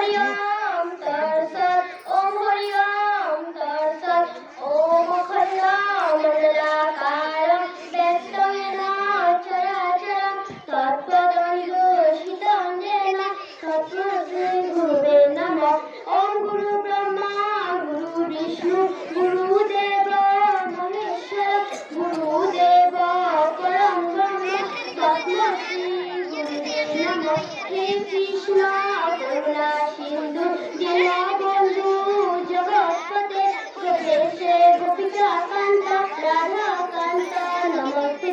হরি ওম তৎসৎ ওম হরি ওম তৎসৎ ওম অখণ্ডম মণ্ডলাকারম ব্যক্তং येन চরাচরম তৎপদং দর্শিতং येन তস্मै শ্রী গুরুবে নমঃ। ওম গুরু ব্রহ্মা গুরু বিষ্ণু গুরুদেব মহেশ্বর গুরুদেব পরম ব্রহ্ম তস্मै শ্রী গুরুবে নমঃ। হে কৃষ্ণ করুণা সিন্ধু দীনবন্ধু জগৎপতে গোপেশ গোপিকা কান্ত রাধা কান্ত নমস্তে।